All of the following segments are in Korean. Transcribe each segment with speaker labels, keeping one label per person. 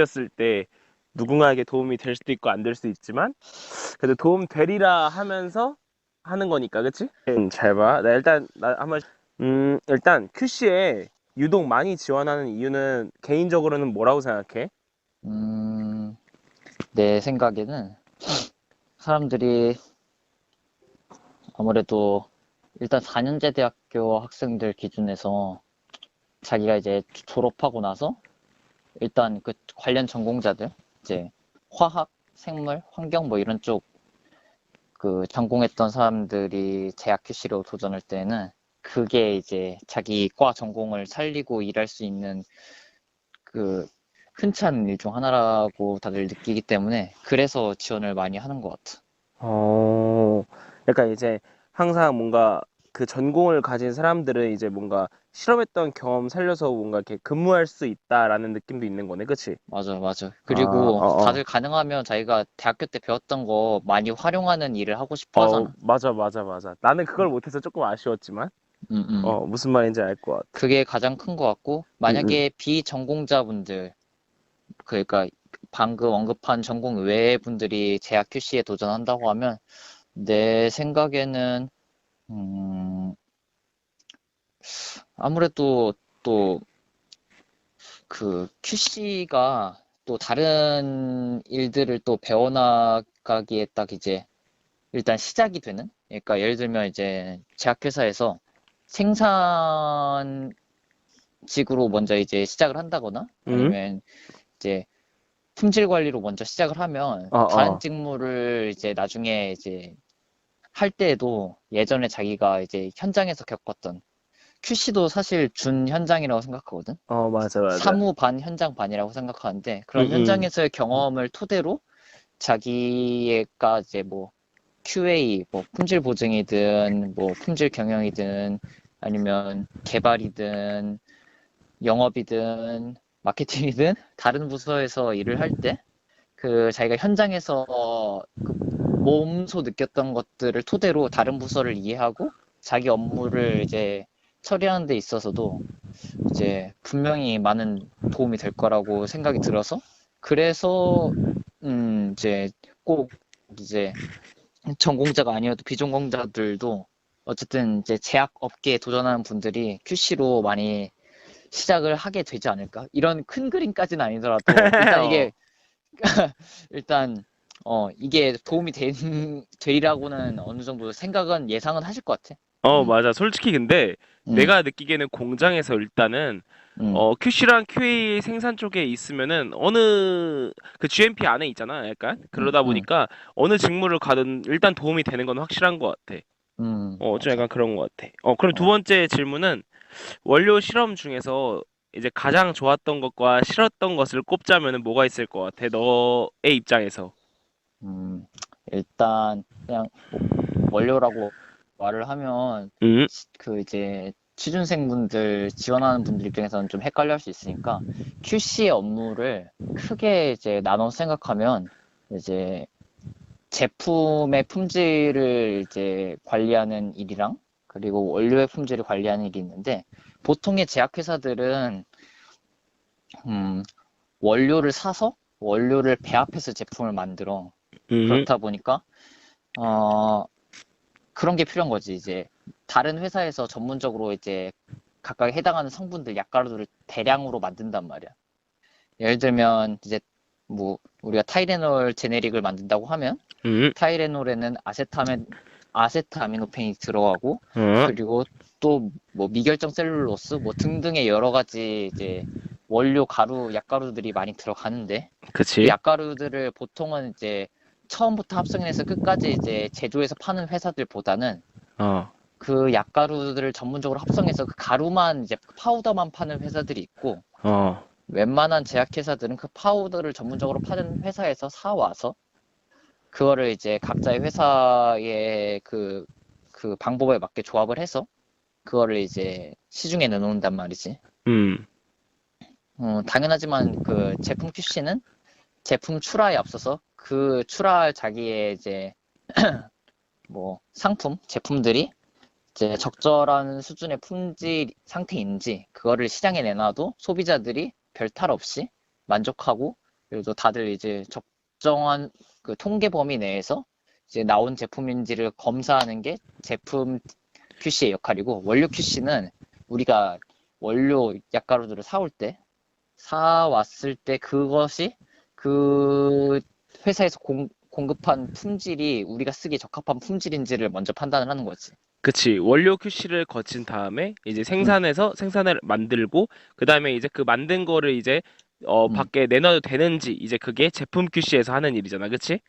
Speaker 1: 올렸을 때 누군가에게 도움이 될 수도 있고 안 될 수도 있지만 그래도 도움 되리라 하면서 하는 거니까, 그치? 잘 봐. 나 한번 일단 QC에 유독 많이 지원하는 이유는 개인적으로는 뭐라고 생각해?
Speaker 2: 음, 내 생각에는 사람들이 아무래도 일단 4년제 대학교 학생들 기준에서 자기가 이제 졸업하고 나서 일단 그 관련 전공자들, 이제 화학, 생물, 환경 뭐 이런 쪽 그 전공했던 사람들이 재학 QC로 도전할 때는 그게 이제 자기 과 전공을 살리고 일할 수 있는 그 흔치 않은 일 중 하나라고 다들 느끼기 때문에 그래서 지원을 많이 하는 것 같아.
Speaker 1: 어, 약간 이제 항상 뭔가 그 전공을 가진 사람들은 이제 뭔가 실험했던 경험 살려서 뭔가 이렇게 근무할 수 있다라는 느낌도 있는 거네, 그치?
Speaker 2: 맞아, 맞아.
Speaker 1: 아,
Speaker 2: 그리고 다들 가능하면 자기가 대학교 때 배웠던 거 많이 활용하는 일을 하고 싶어 하잖아.
Speaker 1: 맞아, 맞아, 맞아. 나는 그걸 못해서 조금 아쉬웠지만,
Speaker 2: 음, 음.
Speaker 1: 무슨 말인지 알 것 같아.
Speaker 2: 그게 가장 큰 것 같고,
Speaker 1: 응, 응.
Speaker 2: 만약에 비전공자분들, 그러니까 방금 언급한 전공 외의 분들이 재학 QC에 도전한다고 하면, 내 생각에는, 음, 아무래도 또 그 QC가 또 다른 일들을 또 배워나가기에 딱 이제 일단 시작이 되는? 그러니까 예를 들면 이제 제약회사에서 생산직으로 먼저 이제 시작을 한다거나
Speaker 1: 응?
Speaker 2: 아니면 이제 품질 관리로 먼저 시작을 하면
Speaker 1: 어,
Speaker 2: 다른
Speaker 1: 어.
Speaker 2: 직무를 이제 나중에 이제 할 때에도 예전에 자기가 이제 현장에서 겪었던 QC도 사실 준 현장이라고 생각하거든.
Speaker 1: 맞아, 맞아.
Speaker 2: 사무 반 현장 반이라고 생각하는데
Speaker 1: 응,
Speaker 2: 그런
Speaker 1: 응.
Speaker 2: 현장에서의 경험을 토대로 자기가 이제 뭐 QA, 뭐 품질 보증이든, 뭐 품질 경영이든, 아니면 개발이든, 영업이든, 마케팅이든, 다른 부서에서 일을 할 때, 그 자기가 현장에서 그 몸소 느꼈던 것들을 토대로 다른 부서를 이해하고, 자기 업무를 이제 처리하는 데 있어서도 이제 분명히 많은 도움이 될 거라고 생각이 들어서, 그래서, 이제 꼭 이제 전공자가 아니어도 비전공자들도 어쨌든 이제 제약 업계에 도전하는 분들이 QC로 많이 시작을 하게 되지 않을까? 이런 큰 그림까지는 아니더라도 일단
Speaker 1: 어,
Speaker 2: 이게 일단 이게 도움이 되리라고는 어느 정도 생각은 예상은 하실 것 같아. 음,
Speaker 1: 맞아. 솔직히 근데
Speaker 2: 음,
Speaker 1: 내가 느끼기에는 공장에서 일단은
Speaker 2: 음,
Speaker 1: QC랑 QA 생산 쪽에 있으면은 어느 그 GMP 안에 있잖아. 약간 그러다
Speaker 2: 음,
Speaker 1: 보니까 어느 직무를 가든 일단 도움이 되는 건 확실한 것 같아. 좀
Speaker 2: 맞아.
Speaker 1: 약간 그런 것 같아. 그럼 두
Speaker 2: 어,
Speaker 1: 번째 질문은 원료 실험 중에서 이제 가장 좋았던 것과 싫었던 것을 꼽자면은 뭐가 있을 것 같아? 너의 입장에서.
Speaker 2: 음, 일단 그냥 원료라고 말을 하면
Speaker 1: 음,
Speaker 2: 그 이제 취준생분들 지원하는 분들 입장에서는 좀 헷갈려 할 수 있으니까 QC의 업무를 크게 이제 나눠 생각하면 이제 제품의 품질을 이제 관리하는 일이랑 그리고 원료의 품질을 관리하는 일이 있는데 보통의 제약회사들은 음, 원료를 사서 원료를 배합해서 제품을 만들어.
Speaker 1: 음,
Speaker 2: 그렇다 보니까 어, 그런 게 필요한 거지. 이제 다른 회사에서 전문적으로 이제 각각 해당하는 성분들 약가루들을 대량으로 만든단 말이야. 예를 들면 이제 뭐 우리가 타이레놀 제네릭을 만든다고 하면
Speaker 1: 음,
Speaker 2: 타이레놀에는 아세트아미노펜이 들어가고
Speaker 1: 어,
Speaker 2: 그리고 또 뭐 미결정 셀룰로스 뭐 등등의 여러 가지 이제 원료 가루 약가루들이 많이 들어가는데 그
Speaker 1: 그치?
Speaker 2: 약가루들을 보통은 이제 처음부터 합성해서 끝까지 이제 제조해서 파는 회사들보다는
Speaker 1: 어,
Speaker 2: 그 약가루들을 전문적으로 합성해서 그 가루만 이제 파우더만 파는 회사들이 있고
Speaker 1: 어,
Speaker 2: 웬만한 제약회사들은 그 파우더를 전문적으로 파는 회사에서 사와서 그거를 이제 각자의 회사의 그 방법에 맞게 조합을 해서 그거를 이제 시중에 내놓는단 말이지.
Speaker 1: 음,
Speaker 2: 당연하지만 그 제품 QC는 제품 출하에 앞서서 그 출하할 자기의 이제 뭐 상품, 제품들이 이제 적절한 수준의 품질 상태인지 그거를 시장에 내놔도 소비자들이 별 탈 없이 만족하고 그래도 다들 이제 적정한 그 통계 범위 내에서 이제 나온 제품인지를 검사하는 게 제품 QC의 역할이고, 원료 QC는 우리가 원료 약가루들을 사왔을 때 그것이 그 회사에서 공급한 품질이 우리가 쓰기에 적합한 품질인지를 먼저 판단을 하는 거지.
Speaker 1: 그치. 원료 QC를 거친 다음에 이제
Speaker 2: 음,
Speaker 1: 생산을 만들고 그 다음에 이제 그 만든 거를 이제
Speaker 2: 음,
Speaker 1: 밖에 내놔도 되는지 이제 그게 제품 QC에서 하는 일이잖아. 그치?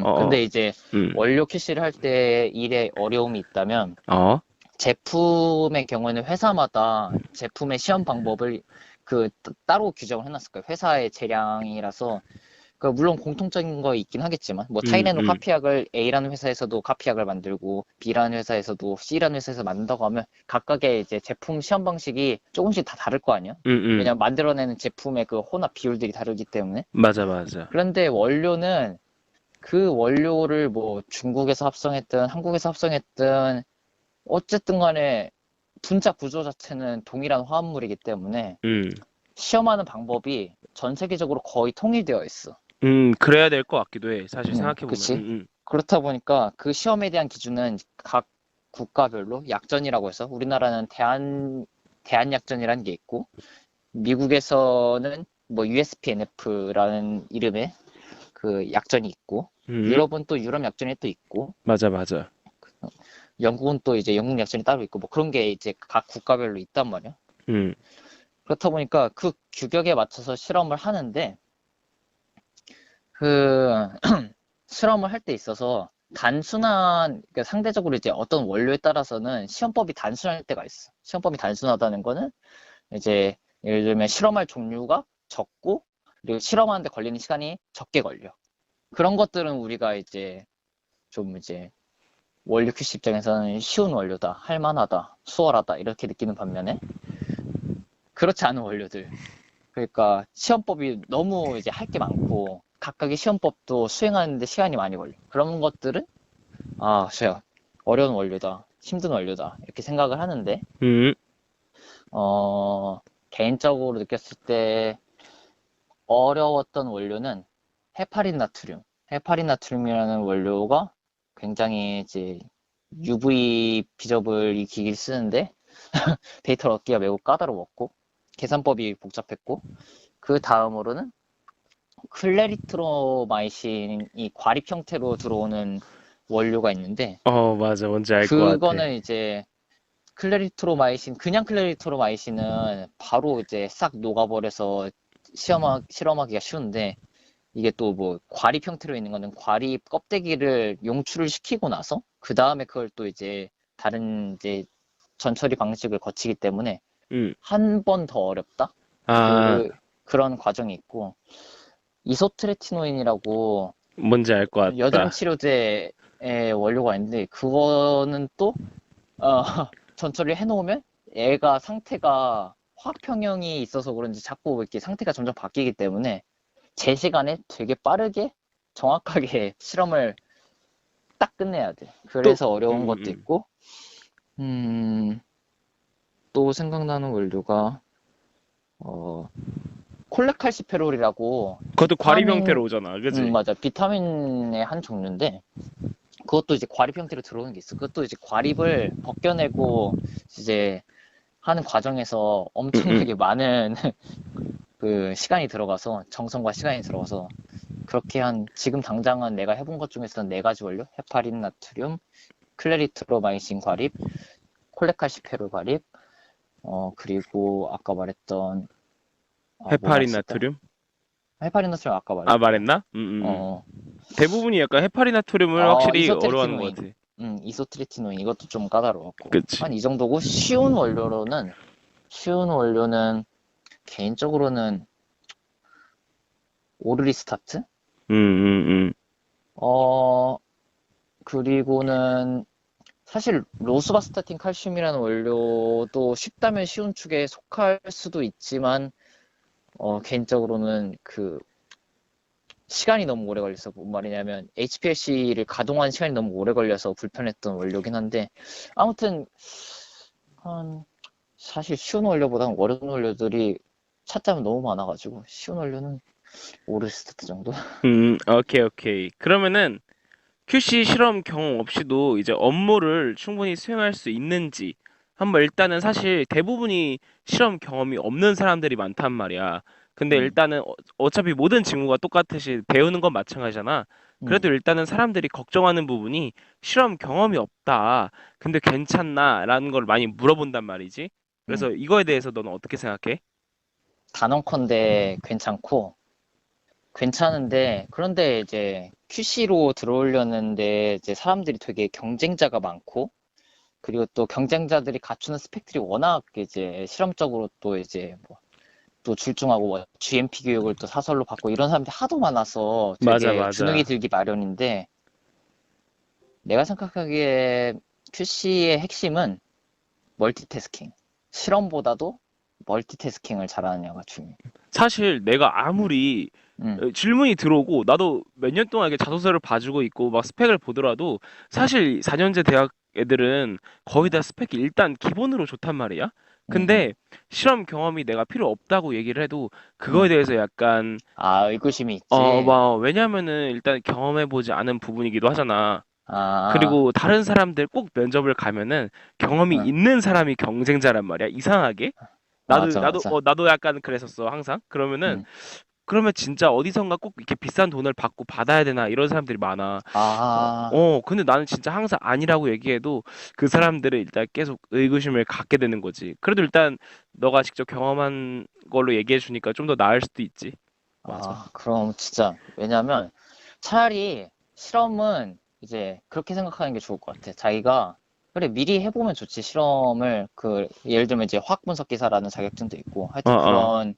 Speaker 1: 어,
Speaker 2: 근데 이제
Speaker 1: 음,
Speaker 2: 원료 QC를 할 때 일에 어려움이 있다면,
Speaker 1: 어,
Speaker 2: 제품의 경우에는 회사마다 제품의 시험 방법을 따로 규정을 해놨을 거예요. 회사의 재량이라서 물론 공통적인 거 있긴 하겠지만, 뭐
Speaker 1: 음,
Speaker 2: 타이레놀
Speaker 1: 음,
Speaker 2: 카피약을 A라는 회사에서도 카피약을 만들고 B라는 회사에서도 C라는 회사에서 만든다고 하면 각각의 이제 제품 시험 방식이 조금씩 다 다를 거 아니야?
Speaker 1: 음,
Speaker 2: 왜냐면 만들어내는 제품의 그 혼합 비율들이 다르기 때문에.
Speaker 1: 맞아, 맞아.
Speaker 2: 그런데 원료는 그 원료를 뭐 중국에서 합성했든 한국에서 합성했든 어쨌든 간에 분자 구조 자체는 동일한 화합물이기 때문에
Speaker 1: 음,
Speaker 2: 시험하는 방법이 전 세계적으로 거의 통일되어 있어.
Speaker 1: 그래야 될 것 같기도 해. 사실 생각해보면.
Speaker 2: 그치? 그렇다 보니까 그 시험에 대한 기준은 각 국가별로 약전이라고 해서, 우리나라는 대한약전이라는 게 있고, 미국에서는 뭐 USPNF라는 이름의 그 약전이 있고,
Speaker 1: 음,
Speaker 2: 유럽은 또 유럽 약전이 또 있고,
Speaker 1: 맞아, 맞아.
Speaker 2: 영국은 또 이제 영국 약전이 따로 있고, 뭐 그런 게 이제 각 국가별로 있단 말이야.
Speaker 1: 음,
Speaker 2: 그렇다 보니까 그 규격에 맞춰서 실험을 하는데, 그 실험을 할 때 있어서 그러니까 상대적으로 이제 어떤 원료에 따라서는 시험법이 단순할 때가 있어. 시험법이 단순하다는 거는 이제 예를 들면 실험할 종류가 적고, 그리고 실험하는데 걸리는 시간이 적게 걸려. 그런 것들은 우리가 이제 좀 이제 원료 QC 입장에서는 쉬운 원료다, 할만하다, 수월하다 이렇게 느끼는 반면에, 그렇지 않은 원료들, 그러니까 시험법이 너무 이제 할 게 많고 각각의 시험법도 수행하는데 시간이 많이 걸려. 그런 것들은 진짜 어려운 원료다, 힘든 원료다 이렇게 생각을 하는데,
Speaker 1: 음,
Speaker 2: 어, 개인적으로 느꼈을 때 어려웠던 원료는 헤파린 나트륨. 헤파린 나트륨이라는 원료가 굉장히 이제 UV 비저블 이 기기를 쓰는데 데이터를 얻기가 매우 까다로웠고 계산법이 복잡했고, 그 다음으로는 클레리트로마이신이 과립 형태로 들어오는 원료가 있는데,
Speaker 1: 맞아. 뭔지 알 것 같아.
Speaker 2: 그거는 이제 그냥 클레리트로마이신은 바로 이제 싹 녹아버려서 실험하기가 쉬운데, 이게 또 뭐 과립 형태로 있는 거는 과립 껍데기를 용출을 시키고 나서 그 다음에 그걸 또 이제 다른 이제 전처리 방식을 거치기 때문에
Speaker 1: 음,
Speaker 2: 한 번 더 어렵다?
Speaker 1: 아,
Speaker 2: 그런 과정이 있고, 이소트레티노인이라고
Speaker 1: 뭔지 알 것
Speaker 2: 여드름
Speaker 1: 같다.
Speaker 2: 치료제의 원료가 있는데, 그거는 또 어, 전처리를 해놓으면 애가 상태가 화학 평형이 있어서 그런지 자꾸 이렇게 상태가 점점 바뀌기 때문에 제 시간에 되게 빠르게 정확하게 실험을 딱 끝내야 돼.
Speaker 1: 또,
Speaker 2: 그래서 어려운 것도 있고, 음, 또 생각나는 원료가 어, 콜레칼시페롤이라고
Speaker 1: 그것도 과립 형태로 오잖아. 그지?
Speaker 2: 맞아, 비타민의 한 종류인데, 그것도 이제 과립 형태로 들어오는 게 있어. 그것도 이제 과립을 벗겨내고 이제 하는 과정에서
Speaker 1: 음, 음.
Speaker 2: 엄청나게 많은 그 시간이 들어가서, 정성과 시간이 들어가서, 그렇게 지금 당장은 내가 해본 것 중에서는 네 가지 원료: 헤파린 나트륨, 클레리트로마이신 과립, 콜레칼시페롤 과립, 그리고 아까 말했던, 뭐
Speaker 1: 헤파린
Speaker 2: 말했을까?
Speaker 1: 나트륨?
Speaker 2: 헤파린 나트륨 아까
Speaker 1: 아,
Speaker 2: 말했고,
Speaker 1: 말했나?
Speaker 2: 어,
Speaker 1: 대부분이 약간 헤파린 나트륨을 확실히 어려워하는 것
Speaker 2: 이소트레티노인,
Speaker 1: 같아.
Speaker 2: 이소트레티노인 이것도 좀 까다로웠고,
Speaker 1: 그치?
Speaker 2: 한 이 정도고. 쉬운 원료는 개인적으로는 오르리스타트?
Speaker 1: 음, 음.
Speaker 2: 어, 그리고는 사실 로스바스타틴 칼슘이라는 원료도 쉽다면 쉬운 축에 속할 수도 있지만, 개인적으로는 시간이 너무 오래 걸려서, 뭔 말이냐면 HPLC를 가동하는 시간이 너무 오래 걸려서 불편했던 원료긴 한데, 아무튼 한 사실 쉬운 원료보다는 어려운 원료들이 찾자면 너무 많아가지고, 쉬운 원료는 오르스트 정도?
Speaker 1: 오케이, 오케이. 그러면은 QC 실험 경험 없이도 이제 업무를 충분히 수행할 수 있는지 한번 일단은 사실 대부분이 실험 경험이 없는 사람들이 많단 말이야. 근데
Speaker 2: 음,
Speaker 1: 일단은 어차피 모든 직무가 똑같듯이 배우는 건 마찬가지잖아. 그래도
Speaker 2: 음,
Speaker 1: 일단은 사람들이 걱정하는 부분이 실험 경험이 없다. 근데 괜찮나? 라는 걸 많이 물어본단 말이지. 그래서
Speaker 2: 음.
Speaker 1: 이거에 대해서 너는 어떻게 생각해?
Speaker 2: 단언컨대 괜찮은데, 그런데 이제 QC로 들어오려는데 이제 사람들이 되게 경쟁자가 많고, 그리고 또 경쟁자들이 갖추는 스펙들이 워낙 이제 실험적으로 또 이제 뭐 또 출중하고 뭐 GMP 교육을 또 사설로 받고 이런 사람들이 하도 많아서
Speaker 1: 맞아,
Speaker 2: 되게 주눅이
Speaker 1: 맞아.
Speaker 2: 들기 마련인데, 내가 생각하기에 QC의 핵심은 멀티태스킹. 실험보다도 멀티태스킹을 잘하느냐가 중요해.
Speaker 1: 사실 내가 아무리
Speaker 2: 음,
Speaker 1: 질문이 들어오고 나도 몇 년 동안 이렇게 자소서를 봐주고 있고 막 스펙을 보더라도 사실 4년제 대학 애들은 거의 다 스펙이 일단 기본으로 좋단 말이야.
Speaker 2: 음, 음,
Speaker 1: 근데 실험 경험이 내가 필요 없다고 얘기를 해도 그거에
Speaker 2: 음.
Speaker 1: 대해서 약간
Speaker 2: 아, 의구심이 있지.
Speaker 1: 막 왜냐면은 일단 경험해보지 않은 부분이기도 하잖아.
Speaker 2: 아,
Speaker 1: 그리고 다른 사람들 꼭 면접을 가면은 경험이
Speaker 2: 응,
Speaker 1: 있는 사람이 경쟁자란 말이야. 이상하게. 나도
Speaker 2: 맞아,
Speaker 1: 나도
Speaker 2: 맞아.
Speaker 1: 나도 약간 그랬었어 항상. 그러면은
Speaker 2: 응.
Speaker 1: 그러면 진짜 어디선가 꼭 이렇게 비싼 돈을 받고 받아야 되나 이런 사람들이 많아.
Speaker 2: 아,
Speaker 1: 근데 나는 진짜 항상 아니라고 얘기해도 그
Speaker 2: 응.
Speaker 1: 사람들은 일단 계속 의구심을 갖게 되는 거지. 그래도 일단 너가 직접 경험한 걸로 얘기해 주니까 좀 더 나을 수도 있지. 맞아.
Speaker 2: 그럼 진짜, 왜냐면 차라리 실험은 이제 그렇게 생각하는 게 좋을 것 같아. 자기가, 그래, 미리 해보면 좋지. 실험을, 예를 들면 이제 화학분석 기사라는 자격증도 있고,
Speaker 1: 어,
Speaker 2: 하여튼
Speaker 1: 어.
Speaker 2: 그런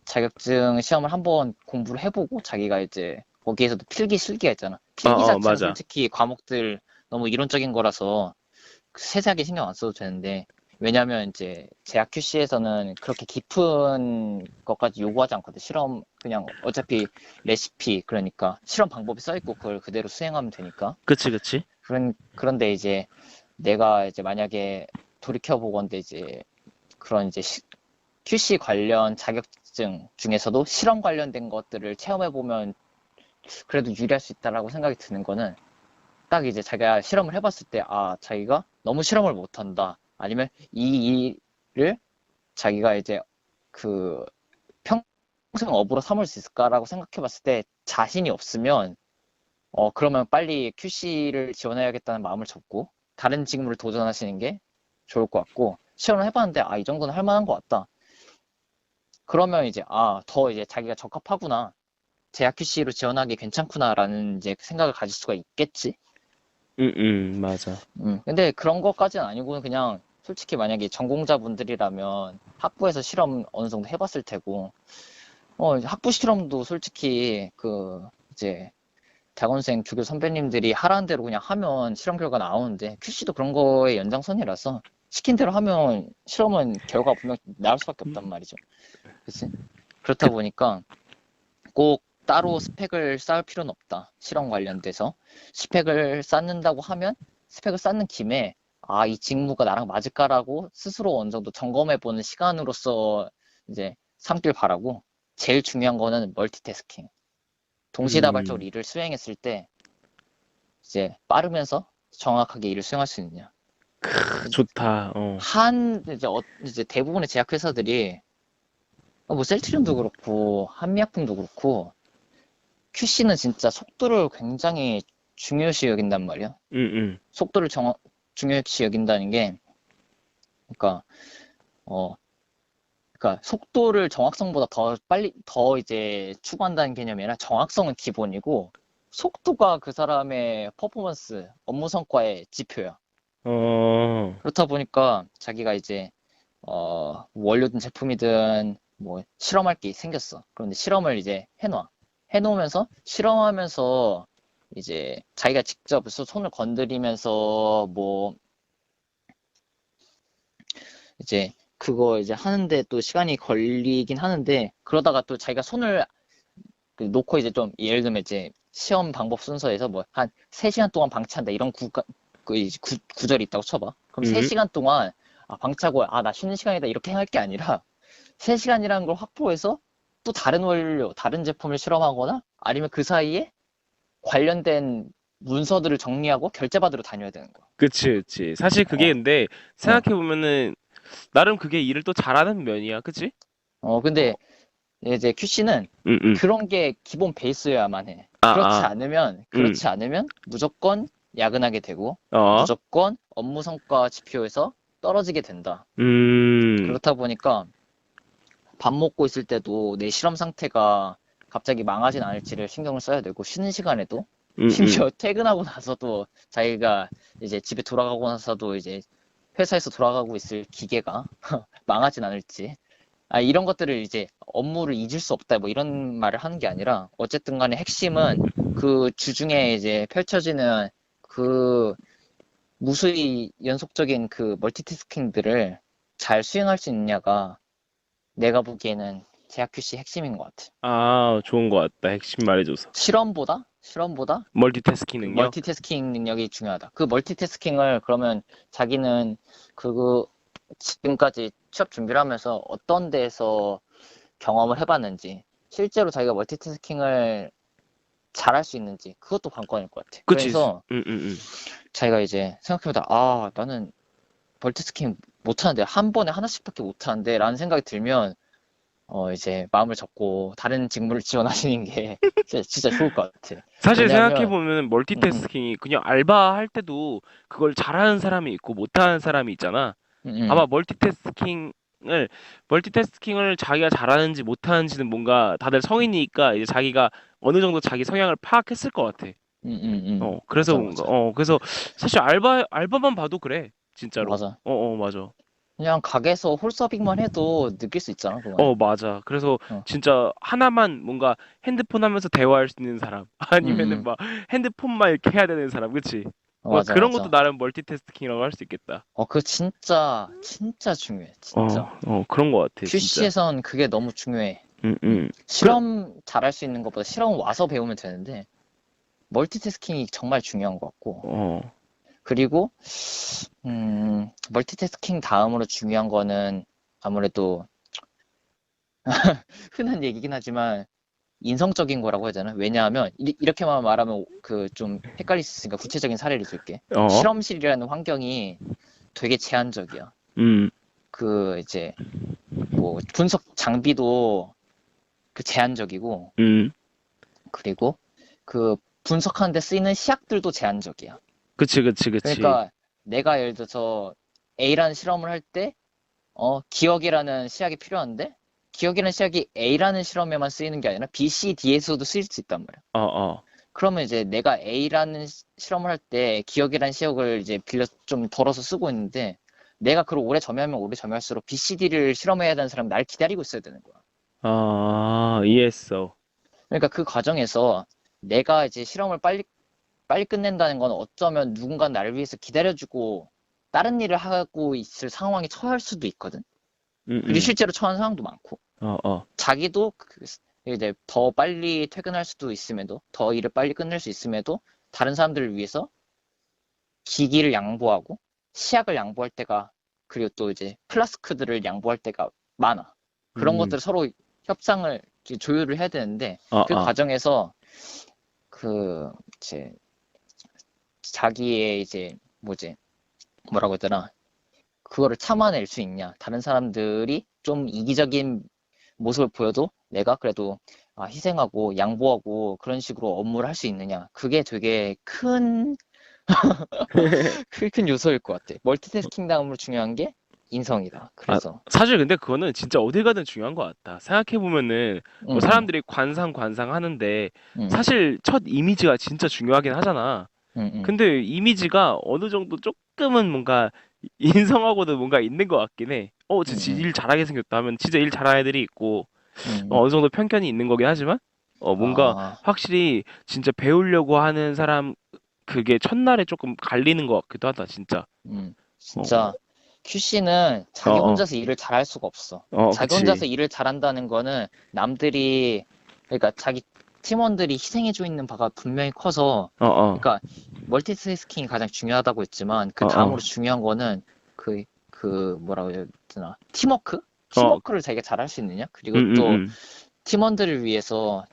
Speaker 2: 자격증 시험을 한번 공부를 해보고, 자기가 이제, 거기에서도 필기, 실기가 있잖아. 필기 자체는
Speaker 1: 맞아.
Speaker 2: 솔직히 과목들 너무 이론적인 거라서 세세하게 신경 안 써도 되는데, 왜냐면 이제 제약 QC에서는 그렇게 깊은 것까지 요구하지 않거든. 실험 그냥 어차피 레시피, 그러니까 실험 방법이 써 있고 그걸 그대로 수행하면 되니까.
Speaker 1: 그치, 그치.
Speaker 2: 그런데 이제 내가 이제 만약에 돌이켜 보건데 이제 그런 이제 QC 관련 자격증 중에서도 실험 관련된 것들을 체험해 보면 그래도 유리할 수 있다라고 생각이 드는 거는, 딱 이제 자기가 실험을 해봤을 때, 아, 자기가 너무 실험을 못한다. 아니면 이 일을 자기가 이제 그 평생 업으로 삼을 수 있을까라고 생각해봤을 때 자신이 없으면, 그러면 빨리 QC를 지원해야겠다는 마음을 접고 다른 직무를 도전하시는 게 좋을 것 같고, 실험을 해봤는데, 아, 이 정도는 할 만한 것 같다. 그러면 이제, 아, 더 이제 자기가 적합하구나. 제약 QC로 지원하기 괜찮구나라는 이제 생각을 가질 수가 있겠지.
Speaker 1: 응, 맞아.
Speaker 2: 근데 그런 것까지는 아니고 그냥 솔직히 만약에 전공자분들이라면 학부에서 실험 어느 정도 해봤을 테고, 이제 학부 실험도 솔직히 이제 대학원생 주교 선배님들이 하라는 대로 그냥 하면 실험 결과 나오는데, QC도 그런 거의 연장선이라서 시킨 대로 하면 실험은 결과가 분명 나올 수밖에 없단 말이죠. 그치? 그렇다
Speaker 1: 그,
Speaker 2: 보니까 꼭 따로 스펙을 쌓을 필요는 없다. 실험 관련돼서. 스펙을 쌓는다고 하면 스펙을 쌓는 김에, 아, 이 직무가 나랑 맞을까라고 스스로 어느 정도 점검해보는 시간으로서 이제 삼길 바라고, 제일 중요한 거는 멀티태스킹. 동시다발적으로
Speaker 1: 음,
Speaker 2: 일을 수행했을 때 이제 빠르면서 정확하게 일을 수행할 수 있느냐.
Speaker 1: 좋다.
Speaker 2: 이제 대부분의 제약회사들이, 뭐 셀트리온도 그렇고 한미약품도 그렇고 QC는 진짜 속도를 굉장히 중요시 여긴단 말이야.
Speaker 1: 응, 응.
Speaker 2: 속도를 중요시 여긴다는 게, 그러니까, 어, 그러니까 속도를 정확성보다 더 빨리, 더 이제 추구한다는 개념이 아니라, 정확성은 기본이고, 속도가 그 사람의 퍼포먼스, 업무 성과의 지표야.
Speaker 1: 어,
Speaker 2: 그렇다 보니까 자기가 이제, 원료든 제품이든 뭐 실험할 게 생겼어. 그런데 실험을 이제 해놔. 해놓으면서 실험하면서 이제 자기가 직접 손을 건드리면서 뭐 이제 그거 이제 하는데 또 시간이 걸리긴 하는데, 그러다가 또 자기가 손을 놓고 이제 좀 예를 들면 이제 시험 방법 순서에서 뭐 한 3시간 동안 방치한다 이런 이제 구절이 있다고 쳐봐. 그럼
Speaker 1: 응,
Speaker 2: 3시간 동안, 방치하고, 아, 나 쉬는 시간이다 이렇게 할 게 아니라 3시간이라는 걸 확보해서 또 다른 원료, 다른 제품을 실험하거나 아니면 그 사이에 관련된 문서들을 정리하고 결제받으러 다녀야 되는 거야.
Speaker 1: 그치, 그치. 사실 그게
Speaker 2: 어,
Speaker 1: 근데
Speaker 2: 어,
Speaker 1: 생각해보면은 나름 그게 일을 또 잘하는 면이야. 그치? 어,
Speaker 2: 근데 이제 QC는
Speaker 1: 응, 응.
Speaker 2: 그런 게 기본 베이스여야만 해.
Speaker 1: 아, 응,
Speaker 2: 그렇지 않으면 무조건 야근하게 되고,
Speaker 1: 어,
Speaker 2: 무조건 업무 성과 지표에서 떨어지게 된다.
Speaker 1: 음,
Speaker 2: 그렇다 보니까 밥 먹고 있을 때도 내 실험 상태가 갑자기 망하진 않을지를 신경을 써야 되고, 쉬는 시간에도,
Speaker 1: 응, 응.
Speaker 2: 심지어 퇴근하고 나서도 자기가 이제 집에 돌아가고 나서도 이제 회사에서 돌아가고 있을 기계가 망하진 않을지. 이런 것들을 이제 업무를 잊을 수 없다, 뭐 이런 말을 하는 게 아니라, 어쨌든 간에 핵심은 그 주중에 이제 펼쳐지는 그 무수히 연속적인 그 멀티태스킹들을 잘 수행할 수 있느냐가 내가 보기에는 제약 QC 핵심인 것 같아.
Speaker 1: 아, 좋은 것 같다. 핵심 말해줘서.
Speaker 2: 실험보다
Speaker 1: 멀티태스킹
Speaker 2: 그
Speaker 1: 능력?
Speaker 2: 멀티태스킹 능력이 중요하다. 그 멀티태스킹을 그러면 자기는 그 지금까지 취업 준비를 하면서 어떤 데에서 경험을 해봤는지, 실제로 자기가 멀티태스킹을 잘할 수 있는지, 그것도 관건일 것 같아.
Speaker 1: 그치.
Speaker 2: 그래서
Speaker 1: 응, 응, 응.
Speaker 2: 자기가 이제 생각해보다, 나는 멀티태스킹 못하는데, 한 번에 하나씩밖에 못하는데, 라는 생각이 들면, 이제 마음을 접고 다른 직무를 지원하시는 게 진짜 좋을 것 같아.
Speaker 1: 사실
Speaker 2: 왜냐하면,
Speaker 1: 생각해보면
Speaker 2: 음, 음,
Speaker 1: 멀티태스킹이 그냥 알바할 때도 그걸 잘하는 사람이 있고 못하는 사람이 있잖아.
Speaker 2: 음,
Speaker 1: 아마
Speaker 2: 음.
Speaker 1: 멀티태스킹을 자기가 잘하는지 못하는지는 뭔가 다들 성인이니까 이제 자기가 어느 정도 자기 성향을 파악했을 것 같아. 그래서
Speaker 2: 맞아,
Speaker 1: 뭔가,
Speaker 2: 맞아.
Speaker 1: 그래서 사실 알바만 봐도 그래. 진짜로.
Speaker 2: 맞아.
Speaker 1: 맞아.
Speaker 2: 그냥 가게에서 홀서빙만 해도 느낄 수 있잖아, 그거는.
Speaker 1: 맞아. 그래서
Speaker 2: 어,
Speaker 1: 진짜 하나만 뭔가 핸드폰 하면서 대화할 수 있는 사람.
Speaker 2: 음,
Speaker 1: 아니면은 막 핸드폰만 이렇게 해야 되는 사람. 그치?
Speaker 2: 맞아,
Speaker 1: 그런 것도
Speaker 2: 맞아.
Speaker 1: 나름 멀티태스킹이라고 할 수 있겠다.
Speaker 2: 그거 진짜 중요해, 진짜.
Speaker 1: 그런 것 같아. 진짜.
Speaker 2: QC에선 그게 너무 중요해.
Speaker 1: 응, 응.
Speaker 2: 실험 잘할 수 있는 것보다 실험 와서 배우면 되는데, 멀티태스킹이 정말 중요한 것 같고.
Speaker 1: 어,
Speaker 2: 그리고, 멀티태스킹 다음으로 중요한 거는 아무래도 흔한 얘기긴 하지만, 인성적인 거라고 해야 되나? 왜냐하면, 이렇게만 말하면 그 좀 헷갈릴 수 있으니까 구체적인 사례를 줄게.
Speaker 1: 어,
Speaker 2: 실험실이라는 환경이 되게 제한적이야.
Speaker 1: 음,
Speaker 2: 그 이제 뭐 분석 장비도 그 제한적이고,
Speaker 1: 음.
Speaker 2: 그리고 그 분석하는 데 쓰이는 시약들도 제한적이야.
Speaker 1: 그치, 그치, 그치.
Speaker 2: 그러니까 내가 예를 들어서 A라는 실험을 할 때, 기억이라는 시약이 필요한데, 기억이라는 시약이 A라는 실험에만 쓰이는 게 아니라 B, C, D에서도 쓰일 수 있단 말이야.
Speaker 1: 어, 어.
Speaker 2: 그러면 이제 내가 A라는 실험을 할 때 기억이라는 시약을 이제 빌려 좀 덜어서 쓰고 있는데, 내가 그걸 오래 점유하면 오래 점유할수록 B, C, D를 실험해야 되는 사람이 날 기다리고 있어야 되는 거야.
Speaker 1: 아, 이해했어.
Speaker 2: 그러니까 그 과정에서 내가 이제 실험을 빨리 끝낸다는 건 어쩌면 누군가 나를 위해서 기다려주고 다른 일을 하고 있을 상황에 처할 수도 있거든.
Speaker 1: 음,
Speaker 2: 그리고
Speaker 1: 음.
Speaker 2: 실제로 처한 상황도 많고.
Speaker 1: 어.
Speaker 2: 자기도 이제 더 빨리 퇴근할 수도 있음에도, 더 일을 빨리 끝낼 수 있음에도, 다른 사람들을 위해서 기기를 양보하고 시약을 양보할 때가, 그리고 또 이제 플라스크들을 양보할 때가 많아. 그런
Speaker 1: 음,
Speaker 2: 것들 서로 협상을 이렇게 조율을 해야 되는데,
Speaker 1: 어,
Speaker 2: 그
Speaker 1: 어.
Speaker 2: 과정에서 그 이제 자기의 이제 뭐지, 뭐라고 해야 되나, 그거를 참아낼 수 있냐, 다른 사람들이 좀 이기적인 모습을 보여도 내가 그래도 희생하고 양보하고 그런 식으로 업무를 할 수 있느냐, 그게 되게 큰 요소일 것 같아. 멀티태스킹 다음으로 중요한 게 인성이다.
Speaker 1: 아,
Speaker 2: 그래서
Speaker 1: 사실 근데 그거는 진짜 어딜 가든 중요한 것 같다. 생각해보면은, 뭐
Speaker 2: 응응응응
Speaker 1: 사람들이 관상 하는데, 사실 첫 이미지가 진짜 중요하긴 하잖아. 근데 이미지가 어느 정도 조금은 뭔가 인성하고도 뭔가 있는 것 같긴 해. 진짜 일 잘하게 생겼다 하면 진짜 일 잘하는 애들이 있고, 어느 정도 편견이 있는 거긴 하지만, 뭔가
Speaker 2: 아,
Speaker 1: 확실히 진짜 배우려고 하는 사람, 그게 첫날에 조금 갈리는 것 같기도 하다, 진짜. 어,
Speaker 2: 진짜 QC는
Speaker 1: 어,
Speaker 2: 자기
Speaker 1: 어,
Speaker 2: 혼자서 일을 잘할 수가 없어. 자기 혼자서
Speaker 1: 그치.
Speaker 2: 일을 잘한다는 거는 남들이, 그러니까 자기 팀원들이 희생해줘 있는 바가 분명히 커서,
Speaker 1: 어, 어,
Speaker 2: 그러니까 멀티태스킹이 가장 중요하다고 했지만, 그
Speaker 1: 어,
Speaker 2: 다음으로
Speaker 1: 어,
Speaker 2: 중요한 거는 뭐라고 해야 되나, 팀워크?
Speaker 1: 어,
Speaker 2: 팀워크를 자기가 잘할 수 있느냐? 그리고
Speaker 1: 음, 음,
Speaker 2: 또
Speaker 1: 음.
Speaker 2: 팀원들을 위해서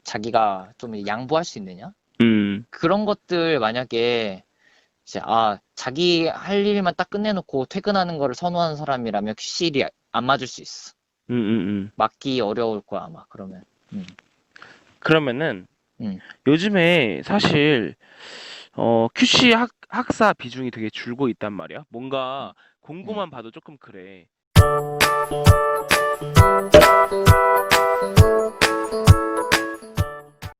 Speaker 2: 자기가 좀 양보할 수 있느냐?
Speaker 1: 음,
Speaker 2: 그런 것들 만약에 이제 자기 할 일만 딱 끝내놓고 퇴근하는 거를 선호하는 사람이라면 QC일이 안 맞을 수 있어.
Speaker 1: 음, 음, 음.
Speaker 2: 맞기 어려울 거야 아마 그러면. 음,
Speaker 1: 그러면은
Speaker 2: 음,
Speaker 1: 요즘에 사실 QC 학사 비중이 되게 줄고 있단 말이야. 뭔가
Speaker 2: 음.
Speaker 1: 공고만 봐도 조금 그래.